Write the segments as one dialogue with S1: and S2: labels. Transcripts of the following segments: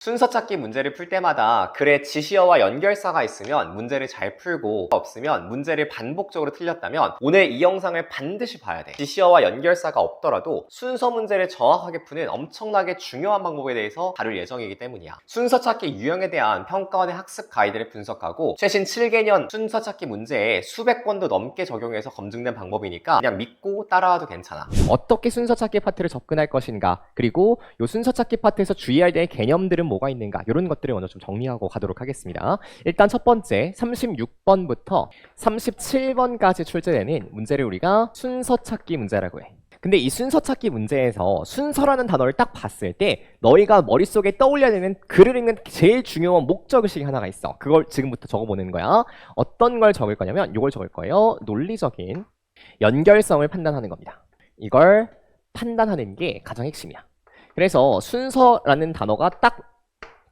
S1: 순서 찾기 문제를 풀 때마다 글에 지시어와 연결사가 있으면 문제를 잘 풀고 없으면 문제를 반복적으로 틀렸다면 오늘 이 영상을 반드시 봐야 돼. 지시어와 연결사가 없더라도 순서 문제를 정확하게 푸는 엄청나게 중요한 방법에 대해서 다룰 예정이기 때문이야. 순서 찾기 유형에 대한 평가원의 학습 가이드를 분석하고 최신 7개년 순서 찾기 문제에 수백 번도 넘게 적용해서 검증된 방법이니까 그냥 믿고 따라와도 괜찮아. 어떻게 순서 찾기 파트를 접근할 것인가, 그리고 이 순서 찾기 파트에서 주의해야 될 개념들은 뭐가 있는가, 이런 것들을 먼저 좀 정리하고 가도록 하겠습니다. 일단 첫 번째 36번부터 37번까지 출제되는 문제를 우리가 순서 찾기 문제라고 해. 근데 이 순서 찾기 문제에서 순서라는 단어를 딱 봤을 때 너희가 머릿속에 떠올려야 되는 글을 읽는 제일 중요한 목적의식이 하나가 있어. 그걸 지금부터 적어보는 거야. 어떤 걸 적을 거냐면 이걸 적을 거예요. 논리적인 연결성을 판단하는 겁니다. 이걸 판단하는 게 가장 핵심이야. 그래서 순서라는 단어가 딱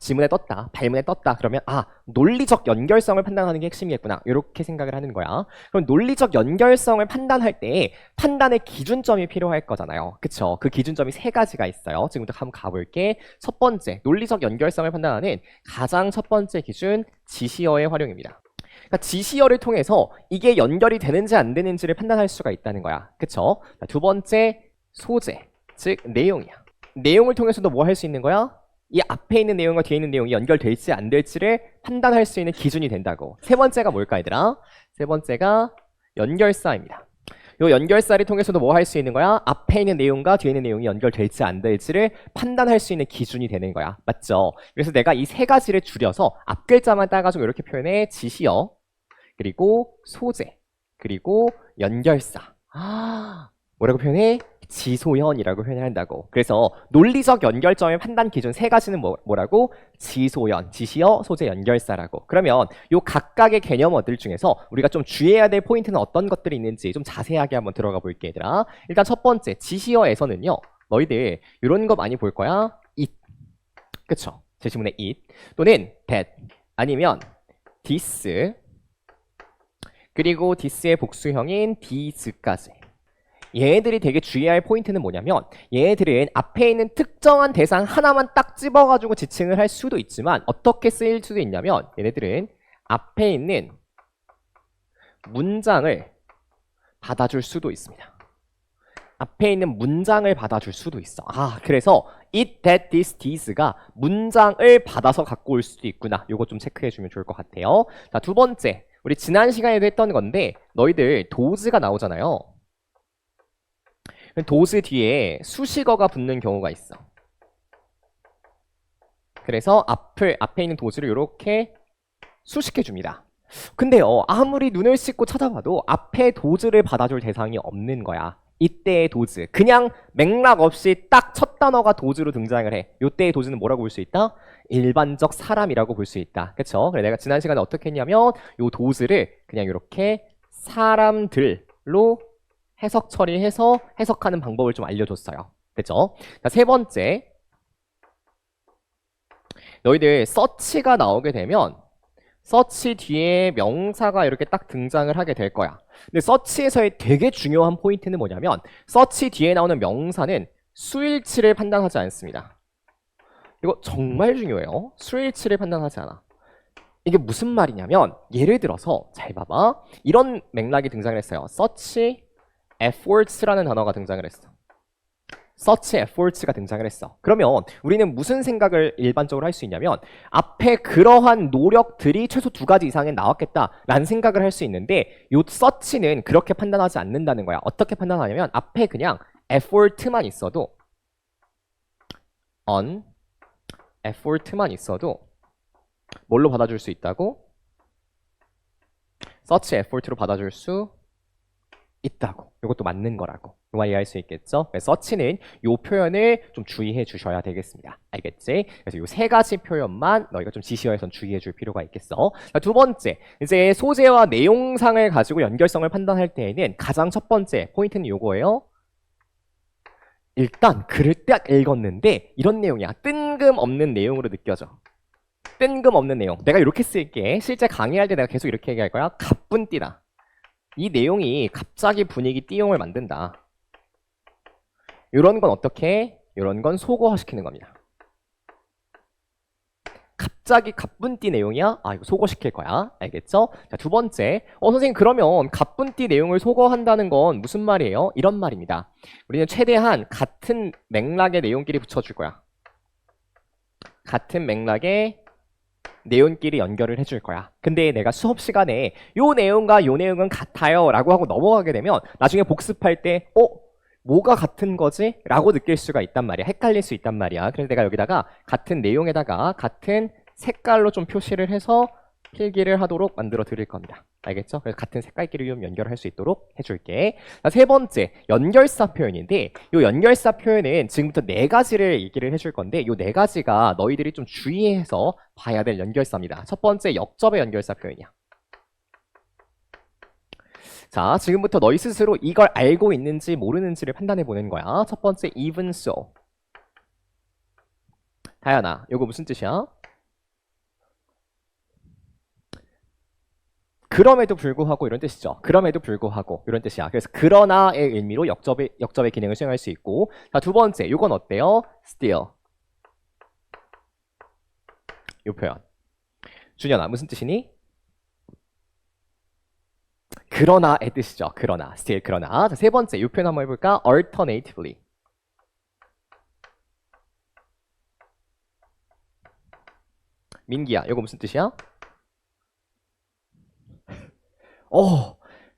S1: 지문에 떴다, 발문에 떴다 그러면 논리적 연결성을 판단하는 게 핵심이겠구나, 이렇게 생각을 하는 거야. 그럼 논리적 연결성을 판단할 때 판단의 기준점이 필요할 거잖아요. 그쵸? 그 기준점이 세 가지가 있어요. 지금부터 한번 가볼게. 첫 번째, 논리적 연결성을 판단하는 가장 첫 번째 기준, 지시어의 활용입니다. 그러니까 지시어를 통해서 이게 연결이 되는지 안 되는지를 판단할 수가 있다는 거야. 그쵸? 두 번째, 소재, 즉 내용이야. 내용을 통해서도 뭐 할 수 있는 거야? 이 앞에 있는 내용과 뒤에 있는 내용이 연결될지 안 될지를 판단할 수 있는 기준이 된다고. 세 번째가 뭘까, 얘들아? 세 번째가 연결사입니다. 이 연결사를 통해서도 뭐 할 수 있는 거야? 앞에 있는 내용과 뒤에 있는 내용이 연결될지 안 될지를 판단할 수 있는 기준이 되는 거야. 맞죠? 그래서 내가 이 세 가지를 줄여서 앞글자만 따가지고 이렇게 표현해. 지시어, 그리고 소재, 그리고 연결사. 뭐라고 표현해? 지소연이라고 표현을 한다고. 그래서 논리적 연결점의 판단 기준 세 가지는 뭐라고? 지소연, 지시어, 소재, 연결사라고. 그러면 요 각각의 개념어들 중에서 우리가 좀 주의해야 될 포인트는 어떤 것들이 있는지 좀 자세하게 한번 들어가 볼게, 얘들아. 일단 첫 번째, 지시어에서는요, 너희들 이런 거 많이 볼 거야. it, 그쵸? 제 지문에 it 또는 that, 아니면 this, 그리고 this의 복수형인 these까지. 얘네들이 되게 주의해야 할 포인트는 뭐냐면, 얘네들은 앞에 있는 특정한 대상 하나만 딱 집어가지고 지칭을 할 수도 있지만 어떻게 쓰일 수도 있냐면, 얘네들은 앞에 있는 문장을 받아줄 수도 있습니다. 앞에 있는 문장을 받아줄 수도 있어. 그래서 it, that, this, this가 문장을 받아서 갖고 올 수도 있구나. 요거 좀 체크해주면 좋을 것 같아요. 자, 두 번째, 우리 지난 시간에도 했던 건데, 너희들 does가 나오잖아요. does 뒤에 수식어가 붙는 경우가 있어. 그래서 앞에 있는 does를 이렇게 수식해줍니다. 근데요, 아무리 눈을 씻고 찾아봐도 앞에 does를 받아줄 대상이 없는 거야. 이때의 does, 그냥 맥락 없이 딱 첫 단어가 dos로 등장을 해. 이때의 dos는 뭐라고 볼 수 있다? 일반적 사람이라고 볼 수 있다. 그쵸? 그래, 내가 지난 시간에 어떻게 했냐면 이 dos를 그냥 이렇게 사람들로 해석 처리해서 해석하는 방법을 좀 알려줬어요. 됐죠? 자, 세 번째, 너희들 서치가 나오게 되면 서치 뒤에 명사가 이렇게 딱 등장을 하게 될 거야. 근데 서치에서의 되게 중요한 포인트는 뭐냐면, 서치 뒤에 나오는 명사는 수일치를 판단하지 않습니다. 이거 정말 중요해요. 수일치를 판단하지 않아. 이게 무슨 말이냐면, 예를 들어서 잘 봐봐. 이런 맥락이 등장을 했어요. search efforts라는 단어가 등장을 했어. search efforts가 등장을 했어. 그러면 우리는 무슨 생각을 일반적으로 할 수 있냐면, 앞에 그러한 노력들이 최소 2가지 이상은 나왔겠다라는 생각을 할 수 있는데, 요 search는 그렇게 판단하지 않는다는 거야. 어떻게 판단하냐면, 앞에 그냥 effort만 있어도, on effort만 있어도 뭘로 받아줄 수 있다고? search effort로 받아줄 수 있다고. 이것도 맞는 거라고. 이거 이해할 수 있겠죠? 그래서 search는 이 표현을 좀 주의해 주셔야 되겠습니다. 알겠지? 그래서 이 세 가지 표현만 너희가 좀 지시어에선 주의해 줄 필요가 있겠어. 자, 두 번째, 이제 소재와 내용상을 가지고 연결성을 판단할 때에는 가장 첫 번째 포인트는 이거예요. 일단 글을 딱 읽었는데 이런 내용이야. 뜬금없는 내용으로 느껴져. 뜬금없는 내용. 내가 이렇게 쓸게. 실제 강의할 때 내가 계속 이렇게 얘기할 거야. 가뿐띠다. 이 내용이 갑자기 분위기 띠용을 만든다. 이런 건 어떻게 해? 이런 건 소거화시키는 겁니다. 갑자기 갑분띠 내용이야? 아, 이거 소거시킬 거야. 알겠죠? 자, 두 번째. 선생님, 그러면 갑분띠 내용을 소거한다는 건 무슨 말이에요? 이런 말입니다. 우리는 최대한 같은 맥락의 내용끼리 붙여줄 거야. 같은 맥락의 내용끼리 연결을 해줄 거야. 근데 내가 수업 시간에 요 내용과 요 내용은 같아요 라고 하고 넘어가게 되면 나중에 복습할 때 뭐가 같은 거지? 라고 느낄 수가 있단 말이야. 헷갈릴 수 있단 말이야. 그래서 내가 여기다가 같은 내용에다가 같은 색깔로 좀 표시를 해서 필기를 하도록 만들어 드릴 겁니다. 알겠죠? 그래서 같은 색깔끼리 좀 연결할 수 있도록 해줄게. 자, 세 번째, 연결사 표현인데 이 연결사 표현은 지금부터 네 가지를 얘기를 해줄 건데 이 네 가지가 너희들이 좀 주의해서 봐야 될 연결사입니다. 첫 번째, 역접의 연결사 표현이야. 자, 지금부터 너희 스스로 이걸 알고 있는지 모르는지를 판단해 보는 거야. 첫 번째, even so. 다현아, 이거 무슨 뜻이야? 그럼에도 불구하고 이런 뜻이죠. 그럼에도 불구하고 이런 뜻이야. 그래서 그러나의 의미로 역접의 기능을 수행할 수 있고. 자, 두 번째, 이건 어때요? still. 이 표현. 준현아, 무슨 뜻이니? 그러나의 뜻이죠. 그러나, still 그러나. 자, 세 번째, 이 표현 한번 해볼까? alternatively. 민기야, 이거 무슨 뜻이야?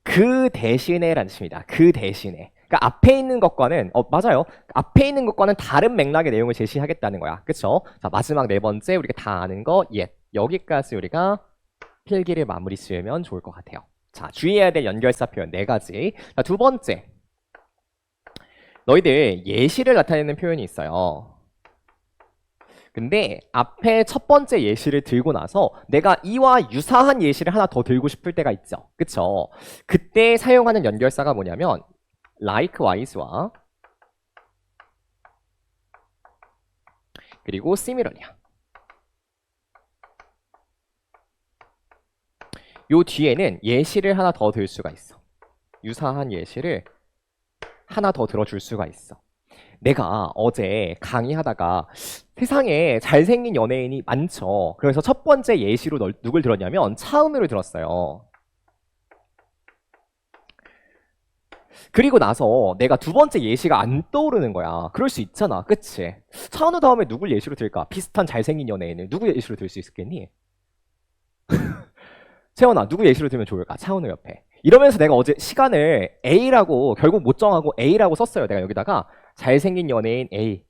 S1: 그 대신에 라는 뜻입니다. 그 대신에. 그러니까 앞에 있는 것과는 맞아요. 앞에 있는 것과는 다른 맥락의 내용을 제시하겠다는 거야. 그쵸? 자, 마지막 네 번째, 우리가 다 아는 거 yet. 여기까지 우리가 필기를 마무리 지으면 좋을 것 같아요. 자, 주의해야 될 연결사 표현 네 가지. 자, 두 번째. 너희들 예시를 나타내는 표현이 있어요. 근데 앞에 첫 번째 예시를 들고 나서 내가 이와 유사한 예시를 하나 더 들고 싶을 때가 있죠. 그쵸? 그때 사용하는 연결사가 뭐냐면 likewise와 그리고 similar이야. 요 뒤에는 예시를 하나 더 들 수가 있어. 유사한 예시를 하나 더 들어줄 수가 있어. 내가 어제 강의하다가 세상에 잘생긴 연예인이 많죠. 그래서 첫 번째 예시로 누굴 들었냐면 차은우를 들었어요. 그리고 나서 내가 두 번째 예시가 안 떠오르는 거야. 그럴 수 있잖아. 그치? 차은우 다음에 누굴 예시로 들까? 비슷한 잘생긴 연예인을 누구 예시로 들 수 있겠니? 채원아, 누구 예시로 들면 좋을까? 차은우 옆에. 이러면서 내가 어제 시간을 A라고 결국 못 정하고 A라고 썼어요. 내가 여기다가 잘생긴 연예인 A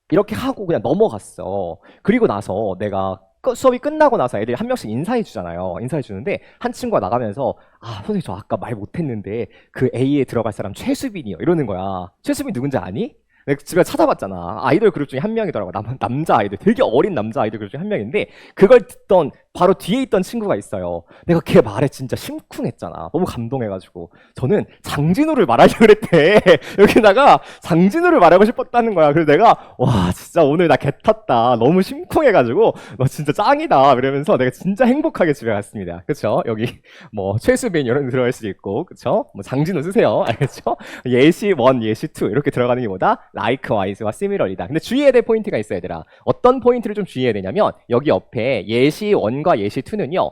S1: 이렇게 하고 그냥 넘어갔어. 그리고 나서 내가 수업이 끝나고 나서 애들이 한 명씩 인사해 주잖아요. 인사해 주는데 한 친구가 나가면서 선생님 저 아까 말 못했는데 그 A에 들어갈 사람 최수빈이요 이러는 거야. 최수빈 누군지 아니? 내가 집에 찾아봤잖아. 아이돌 그룹 중에 한 명이더라고. 남자 아이돌. 되게 어린 남자 아이돌 그룹 중에 한 명인데 그걸 듣던 바로 뒤에 있던 친구가 있어요. 내가 걔 말에 진짜 심쿵했잖아. 너무 감동해가지고. 저는 장진우를 말하려고 그랬대. 여기다가 장진우를 말하고 싶었다는 거야. 그래서 내가 와 진짜 오늘 나 개 탔다. 너무 심쿵해가지고 너 진짜 짱이다. 이러면서 내가 진짜 행복하게 집에 갔습니다. 그쵸? 여기 뭐 최수빈 이런 데 들어갈 수도 있고 그쵸? 뭐 장진우 쓰세요. 알겠죠? 예시 1, 예시 2 이렇게 들어가는 게 뭐다? likewise와 similar이다. 근데 주의해야 될 포인트가 있어요, 얘들아. 어떤 포인트를 좀 주의해야 되냐면 여기 옆에 예시 1과 예시 2는요.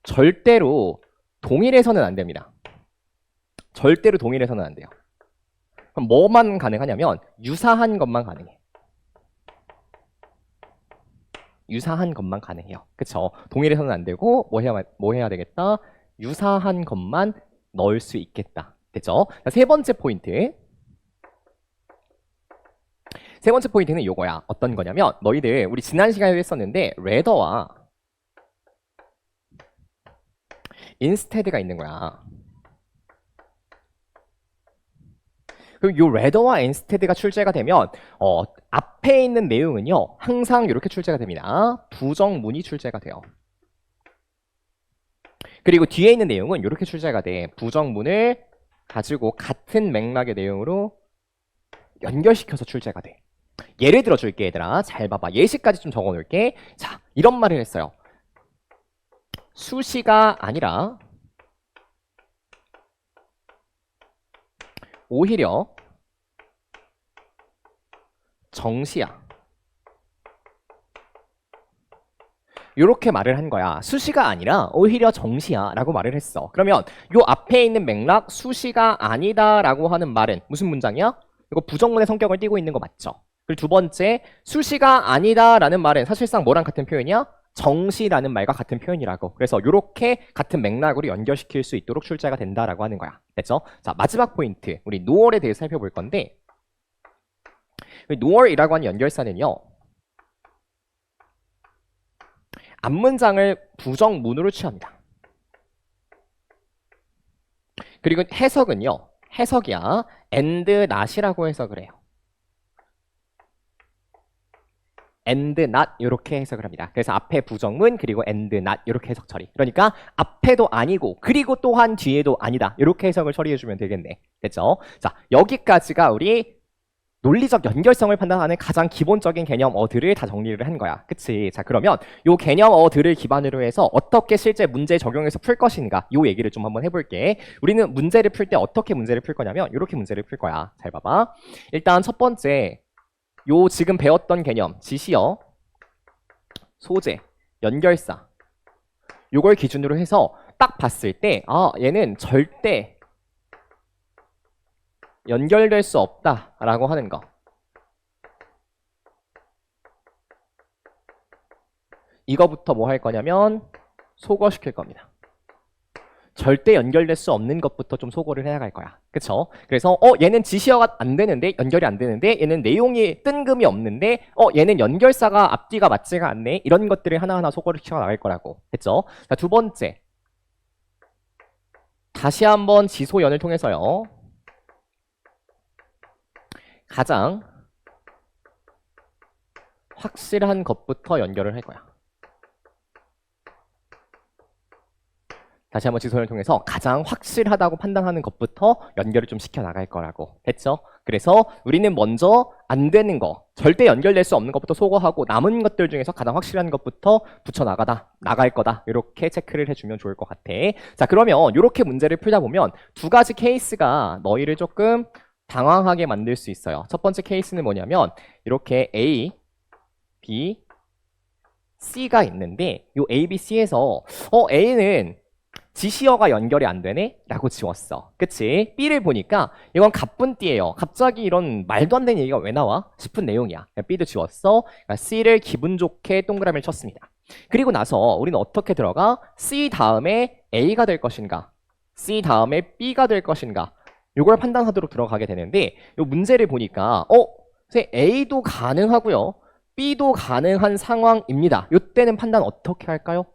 S1: 절대로 동일해서는 안 됩니다. 절대로 동일해서는 안 돼요. 그럼 뭐만 가능하냐면 유사한 것만 가능해. 유사한 것만 가능해요. 그쵸? 동일해서는 안 되고 뭐 해야 되겠다? 유사한 것만 넣을 수 있겠다. 됐죠? 자, 세 번째 포인트. 세 번째 포인트는 요거야. 어떤 거냐면 너희들 우리 지난 시간에도 했었는데 rather와 instead가 있는 거야. 그럼 요 rather와 instead가 출제가 되면 앞에 있는 내용은요 항상 이렇게 출제가 됩니다. 부정문이 출제가 돼요. 그리고 뒤에 있는 내용은 이렇게 출제가 돼. 부정문을 가지고 같은 맥락의 내용으로 연결시켜서 출제가 돼. 예를 들어 줄게 얘들아. 잘 봐봐. 예시까지 좀 적어 놓을게. 자, 이런 말을 했어요. 수시가 아니라 오히려 정시야.
S2: 이렇게 말을 한 거야. 수시가 아니라 오히려 정시야 라고 말을 했어. 그러면 요 앞에 있는 맥락 수시가 아니다 라고 하는 말은 무슨 문장이야? 이거 부정문의 성격을 띠고 있는 거 맞죠? 그리고 두 번째, 수시가 아니다 라는 말은 사실상 뭐랑 같은 표현이야? 정시라는 말과 같은 표현이라고. 그래서 이렇게 같은 맥락으로 연결시킬 수 있도록 출제가 된다라고 하는 거야. 됐죠? 자, 마지막 포인트. 우리 노얼에 대해서 살펴볼 건데, 노얼이라고 하는 연결사는요, 앞문장을 부정문으로 취합니다. 그리고 해석은요, 해석이야. and not이라고 해석을 해요. and not 이렇게 해석을 합니다. 그래서 앞에 부정문 그리고 and not 이렇게 해석 처리. 그러니까 앞에도 아니고 그리고 또한 뒤에도 아니다. 이렇게 해석을 처리해주면 되겠네. 됐죠? 자, 여기까지가 우리 논리적 연결성을 판단하는 가장 기본적인 개념어들을 다 정리를 한 거야. 그치? 자, 그러면 요 개념어들을 기반으로 해서 어떻게 실제 문제에 적용해서 풀 것인가 요 얘기를 좀 한번 해볼게. 우리는 문제를 풀 때 어떻게 문제를 풀 거냐면 이렇게 문제를 풀 거야. 잘 봐봐. 일단 첫 번째, 요 지금 배웠던 개념, 지시어, 소재, 연결사 요걸 기준으로 해서 딱 봤을 때 아, 얘는 절대 연결될 수 없다라고 하는 거. 이거부터 뭐 할 거냐면 소거시킬 겁니다. 절대 연결될 수 없는 것부터 좀 소거를 해나갈 거야. 그쵸? 그래서 얘는 지시어가 안 되는데 연결이 안 되는데 얘는 내용이 뜬금이 없는데 얘는 연결사가 앞뒤가 맞지가 않네. 이런 것들을 하나하나 소거를 시켜 나갈 거라고 했죠. 자, 두 번째. 다시 한번 지소연을 통해서요. 가장 확실한 것부터 연결을 할 거야. 다시 한번 지소연을 통해서 가장 확실하다고 판단하는 것부터 연결을 좀 시켜 나갈 거라고 했죠. 그래서 우리는 먼저 안 되는 거, 절대 연결될 수 없는 것부터 소거하고 남은 것들 중에서 가장 확실한 것부터 붙여 나갈 거다. 이렇게 체크를 해주면 좋을 것 같아. 자, 그러면 이렇게 문제를 풀다 보면 두 가지 케이스가 너희를 조금 당황하게 만들 수 있어요. 첫 번째 케이스는 뭐냐면 이렇게 A, B, C가 있는데 이 A, B, C에서 A는 지시어가 연결이 안 되네? 라고 지웠어. 그치? B를 보니까 이건 갑분띠예요. 갑자기 이런 말도 안 되는 얘기가 왜 나와? 싶은 내용이야. B도 지웠어. 그러니까 C를 기분 좋게 동그라미를 쳤습니다. 그리고 나서 우리는 어떻게 들어가? C 다음에 A가 될 것인가? C 다음에 B가 될 것인가? 이걸 판단하도록 들어가게 되는데 이 문제를 보니까 A도 가능하고요. B도 가능한 상황입니다. 이때는 판단 어떻게 할까요?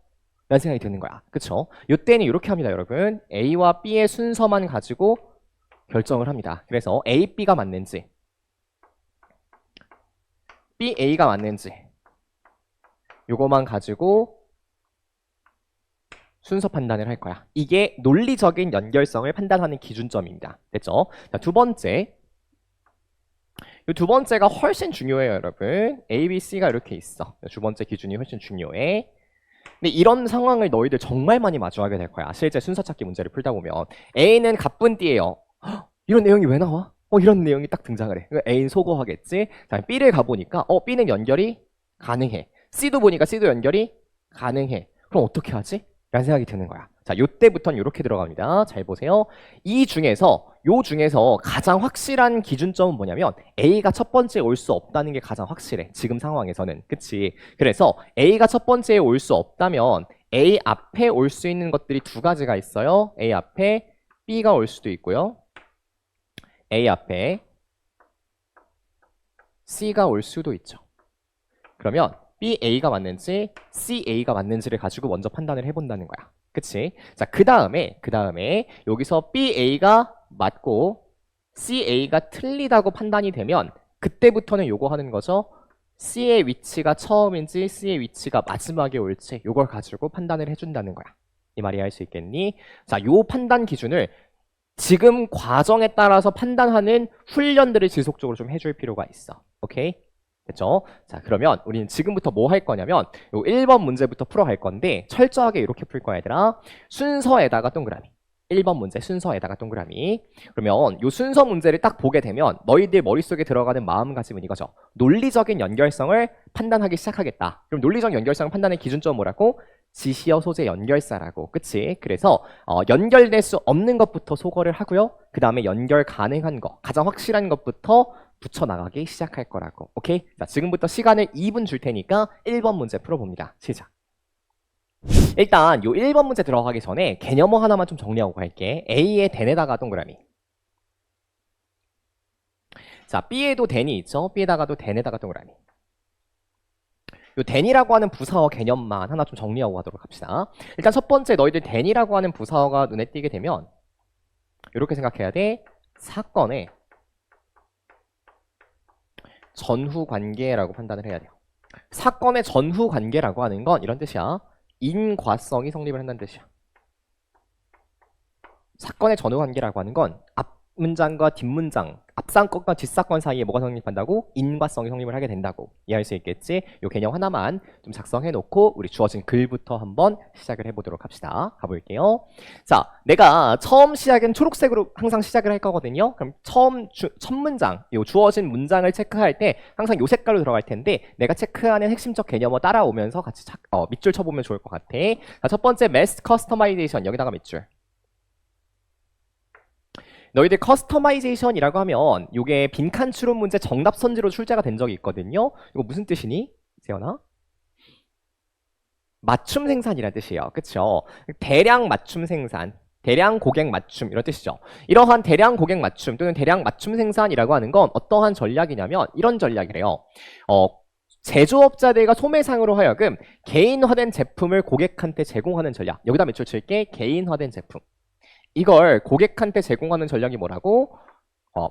S2: 라는 생각이 드는 거야. 그쵸? 이때는 이렇게 합니다, 여러분. A와 B의 순서만 가지고 결정을 합니다. 그래서 A, B가 맞는지 B, A가 맞는지 요거만 가지고 순서 판단을 할 거야. 이게 논리적인 연결성을 판단하는 기준점입니다. 됐죠? 자, 두 번째. 이 두 번째가 훨씬 중요해요, 여러분. A, B, C가 이렇게 있어. 두 번째 기준이 훨씬 중요해. 근데 이런 상황을 너희들 정말 많이 마주하게 될 거야. 실제 순서 찾기 문제를 풀다 보면 A는 갑분띠예요. 이런 내용이 왜 나와? 이런 내용이 딱 등장을 해. A는 소거하겠지. 자, B를 가보니까 B는 연결이 가능해. C도 보니까 C도 연결이 가능해. 그럼 어떻게 하지? 라는 생각이 드는 거야. 자, 요때부터는 이렇게 들어갑니다. 잘 보세요. 요 중에서 가장 확실한 기준점은 뭐냐면 A가 첫 번째에 올 수 없다는 게 가장 확실해. 지금 상황에서는. 그치? 그래서 A가 첫 번째에 올 수 없다면 A 앞에 올 수 있는 것들이 두 가지가 있어요. A 앞에 B가 올 수도 있고요. A 앞에 C가 올 수도 있죠. 그러면 B, A가 맞는지 C, A가 맞는지를 가지고 먼저 판단을 해본다는 거야. 그치? 자, 그 다음에 여기서 B, A가 맞고 C, A가 틀리다고 판단이 되면 그때부터는 요거 하는 거죠. C의 위치가 처음인지 C의 위치가 마지막에 올지 요걸 가지고 판단을 해준다는 거야. 이 말이 할 수 있겠니? 자, 요 판단 기준을 지금 과정에 따라서 판단하는 훈련들을 지속적으로 좀 해줄 필요가 있어. 오케이? 됐죠? 자, 그러면 우리는 지금부터 뭐 할 거냐면 요 1번 문제부터 풀어갈 건데 철저하게 이렇게 풀 거야, 얘들아. 순서에다가 동그라미. 1번 문제 순서에다가 동그라미. 그러면 이 순서 문제를 딱 보게 되면 너희들 머릿속에 들어가는 마음가짐은 이거죠. 논리적인 연결성을 판단하기 시작하겠다. 그럼 논리적 연결성 판단의 기준점은 뭐라고? 지시어 소재 연결사라고. 그치? 그래서 연결될 수 없는 것부터 소거를 하고요. 그 다음에 연결 가능한 거, 가장 확실한 것부터 붙여나가기 시작할 거라고. 오케이? 자, 지금부터 시간을 2분 줄 테니까 1번 문제 풀어봅니다. 시작. 일단 요 1번 문제 들어가기 전에 개념어 하나만 좀 정리하고 갈게. A의 then에다가 동그라미. 자, B에도 then이 있죠? B에다가도 then에다가 동그라미. 요 then이라고 하는 부사어 개념만 하나 좀 정리하고 가도록 합시다. 일단 첫 번째 너희들 then이라고 하는 부사어가 눈에 띄게 되면 이렇게 생각해야 돼. 사건의 전후 관계라고 판단을 해야 돼요. 사건의 전후 관계라고 하는 건 이런 뜻이야. 인과성이 성립을 한다는 뜻이야. 사건의 전후 관계라고 하는 건 앞 문장과 뒷문장, 앞사건과 뒷사건 사이에 뭐가 성립한다고? 인과성이 성립을 하게 된다고 이해할 수 있겠지? 이 개념 하나만 좀 작성해 놓고 우리 주어진 글부터 한번 시작을 해보도록 합시다. 가볼게요. 자, 내가 처음 시작은 초록색으로 항상 시작을 할 거거든요. 그럼 첫 문장, 요 주어진 문장을 체크할 때 항상 요 색깔로 들어갈 텐데 내가 체크하는 핵심적 개념을 따라오면서 같이 밑줄 쳐보면 좋을 것 같아. 자, 첫 번째 mass customization, 여기다가 밑줄. 너희들 커스터마이제이션이라고 하면 이게 빈칸 추론 문제 정답 선지로 출제가 된 적이 있거든요. 이거 무슨 뜻이니? 세연아? 맞춤 생산이라는 뜻이에요. 그쵸? 대량 맞춤 생산, 대량 고객 맞춤 이런 뜻이죠. 이러한 대량 고객 맞춤 또는 대량 맞춤 생산이라고 하는 건 어떠한 전략이냐면 이런 전략이래요. 제조업자들과 소매상으로 하여금 개인화된 제품을 고객한테 제공하는 전략. 여기다 밑줄 칠게. 개인화된 제품. 이걸 고객한테 제공하는 전략이 뭐라고?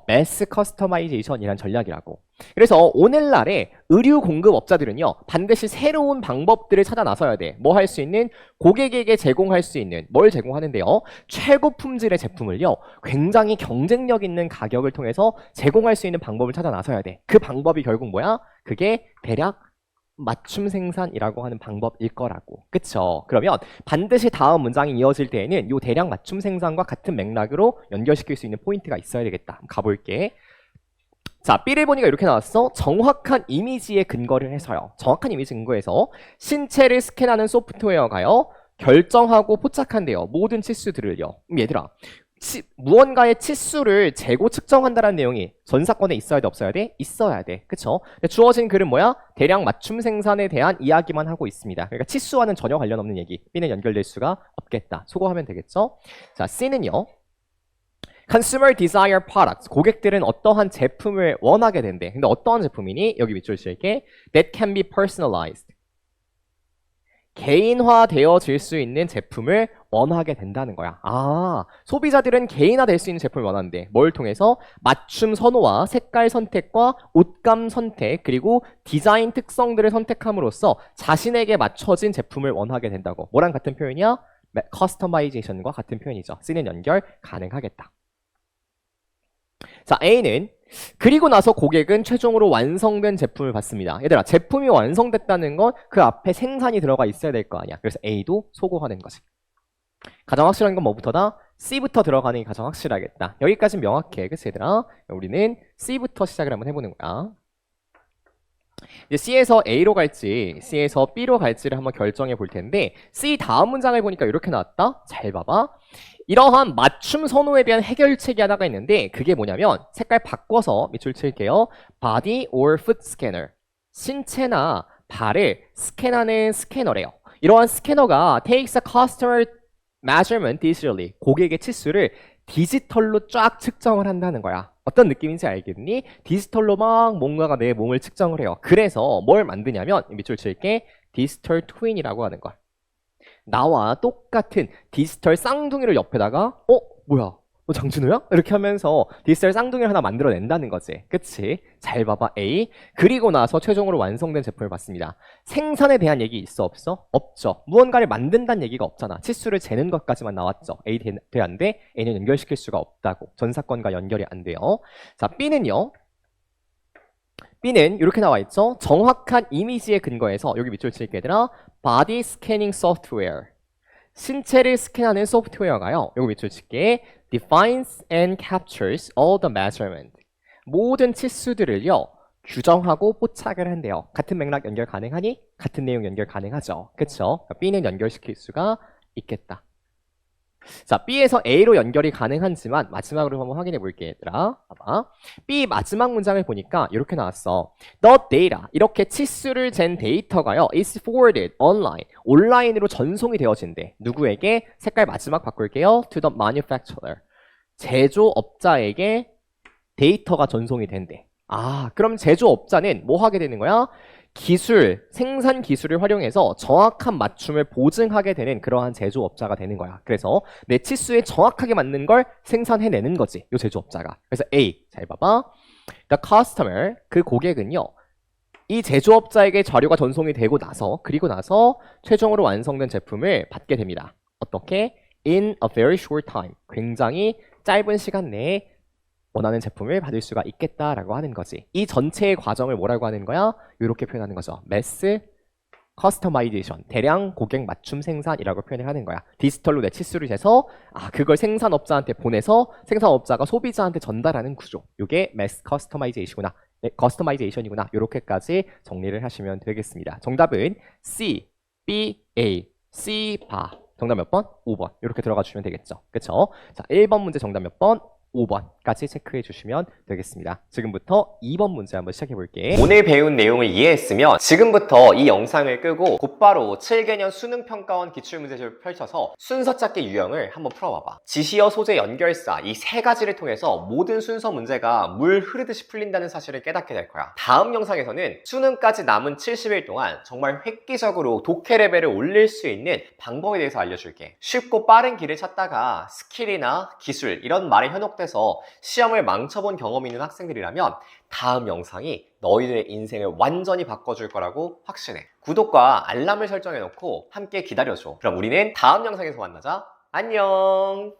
S2: 매스 커스터마이제이션이란 전략이라고. 그래서 오늘날의 의류 공급업자들은요, 반드시 새로운 방법들을 찾아 나서야 돼. 뭐 할 수 있는? 고객에게 제공할 수 있는 뭘 제공하는데요? 최고 품질의 제품을요, 굉장히 경쟁력 있는 가격을 통해서 제공할 수 있는 방법을 찾아 나서야 돼. 그 방법이 결국 뭐야? 그게 대략 맞춤 생산이라고 하는 방법일 거라고. 그쵸? 그러면 반드시 다음 문장이 이어질 때에는 이 대량 맞춤 생산과 같은 맥락으로 연결시킬 수 있는 포인트가 있어야 되겠다. 가볼게. 자, B를 보니까 이렇게 나왔어. 정확한 이미지에 근거를 해서요. 정확한 이미지 근거해서 신체를 스캔하는 소프트웨어가요, 결정하고 포착한대요. 모든 치수들을요. 얘들아, 무언가의 치수를 재고 측정한다는 내용이 전 사건에 있어야 돼, 없어야 돼? 있어야 돼. 그쵸? 근데 주어진 글은 뭐야? 대량 맞춤 생산에 대한 이야기만 하고 있습니다. 그러니까 치수와는 전혀 관련 없는 얘기. B는 연결될 수가 없겠다. 소거하면 되겠죠? 자, C는요. Consumer desire products. 고객들은 어떠한 제품을 원하게 된대. 근데 어떠한 제품이니? 여기 밑줄 칠게. That can be personalized. 개인화되어질 수 있는 제품을 원하게 된다는 거야. 아, 소비자들은 개인화될 수 있는 제품을 원하는데 뭘 통해서? 맞춤 선호와 색깔 선택과 옷감 선택 그리고 디자인 특성들을 선택함으로써 자신에게 맞춰진 제품을 원하게 된다고. 뭐랑 같은 표현이야? 커스터마이제이션과 같은 표현이죠. C는 연결 가능하겠다. 자, A는 그리고 나서 고객은 최종으로 완성된 제품을 받습니다. 얘들아, 제품이 완성됐다는 건 그 앞에 생산이 들어가 있어야 될 거 아니야. 그래서 A도 소거하는 거지. 가장 확실한 건 뭐부터다? C부터 들어가는 게 가장 확실하겠다. 여기까지는 명확해. 그치 얘들아? 우리는 C부터 시작을 한번 해보는 거야. 이제 C에서 A로 갈지 C에서 B로 갈지를 한번 결정해 볼 텐데 C 다음 문장을 보니까 이렇게 나왔다. 잘 봐봐. 이러한 맞춤 선호에 대한 해결책이 하나가 있는데 그게 뭐냐면 색깔 바꿔서 밑줄 칠게요. Body or foot scanner. 신체나 발을 스캔하는 스캐너래요. 이러한 스캐너가 takes a customer measurement digitally. 고객의 치수를 디지털로 쫙 측정을 한다는 거야. 어떤 느낌인지 알겠니? 디지털로 막 뭔가가 내 몸을 측정을 해요. 그래서 뭘 만드냐면 밑줄 칠게. 디지털 트윈이라고 하는 걸. 나와 똑같은 디지털 쌍둥이를 옆에다가 뭐야? 너 장준호야? 이렇게 하면서 디지털 쌍둥이를 하나 만들어낸다는 거지. 그치? 잘 봐봐. A. 그리고 나서 최종으로 완성된 제품을 받습니다. 생산에 대한 얘기 있어? 없어? 없죠. 무언가를 만든다는 얘기가 없잖아. 치수를 재는 것까지만 나왔죠. A 돼 안 돼? A는 연결시킬 수가 없다고. 전 사건과 연결이 안 돼요. 자, B는요. B는 이렇게 나와 있죠. 정확한 이미지에 근거해서 여기 밑줄 칠게 얘들아. Body scanning software. 신체를 스캔하는 소프트웨어가요. 요거 밑줄 칠게. defines and captures all the measurement. 모든 치수들을요. 규정하고 포착을 한대요. 같은 맥락 연결 가능하니? 같은 내용 연결 가능하죠. 그쵸? B는 연결시킬 수가 있겠다. 자, B에서 A로 연결이 가능하지만 마지막으로 한번 확인해 볼게, 얘들아. 봐봐. B 마지막 문장을 보니까 이렇게 나왔어. The data, 이렇게 치수를 잰 데이터가요, is forwarded online, 온라인으로 전송이 되어진대. 누구에게? 색깔 마지막 바꿀게요. To the manufacturer, 제조업자에게 데이터가 전송이 된대. 아, 그럼 제조업자는 뭐 하게 되는 거야? 기술, 생산 기술을 활용해서 정확한 맞춤을 보증하게 되는 그러한 제조업자가 되는 거야. 그래서 내 치수에 정확하게 맞는 걸 생산해내는 거지, 요 제조업자가. 그래서 A, 잘 봐봐. The customer, 그 고객은요, 이 제조업자에게 자료가 전송이 되고 나서, 그리고 나서 최종으로 완성된 제품을 받게 됩니다. 어떻게? In a very short time, 굉장히 짧은 시간 내에 원하는 제품을 받을 수가 있겠다라고 하는 거지. 이 전체의 과정을 뭐라고 하는 거야? 이렇게 표현하는 거죠. mass customization, 대량 고객 맞춤 생산이라고 표현을 하는 거야. 디지털로 내 치수를 재서 그걸 생산업자한테 보내서 생산업자가 소비자한테 전달하는 구조. 이게 mass customization이구나. 커스터마이제이션이구나. 이렇게까지 정리를 하시면 되겠습니다. 정답은 C, B, A, C, 바. 정답 몇 번? 5번. 이렇게 들어가 주시면 되겠죠. 그쵸? 자, 1번 문제 정답 몇 번? 5번까지 체크해 주시면 되겠습니다. 지금부터 2번 문제 한번 시작해 볼게.
S1: 오늘 배운 내용을 이해했으면 지금부터 이 영상을 끄고 곧바로 7개년 수능평가원 기출문제집을 펼쳐서 순서 찾기 유형을 한번 풀어봐봐. 지시어, 소재, 연결사 이 세 가지를 통해서 모든 순서 문제가 물 흐르듯이 풀린다는 사실을 깨닫게 될 거야. 다음 영상에서는 수능까지 남은 70일 동안 정말 획기적으로 독해 레벨을 올릴 수 있는 방법에 대해서 알려줄게. 쉽고 빠른 길을 찾다가 스킬이나 기술 이런 말에 현혹돼서 시험을 망쳐본 경험이 있는 학생들이라면 다음 영상이 너희들의 인생을 완전히 바꿔줄 거라고 확신해. 구독과 알람을 설정해놓고 함께 기다려줘. 그럼 우리는 다음 영상에서 만나자. 안녕.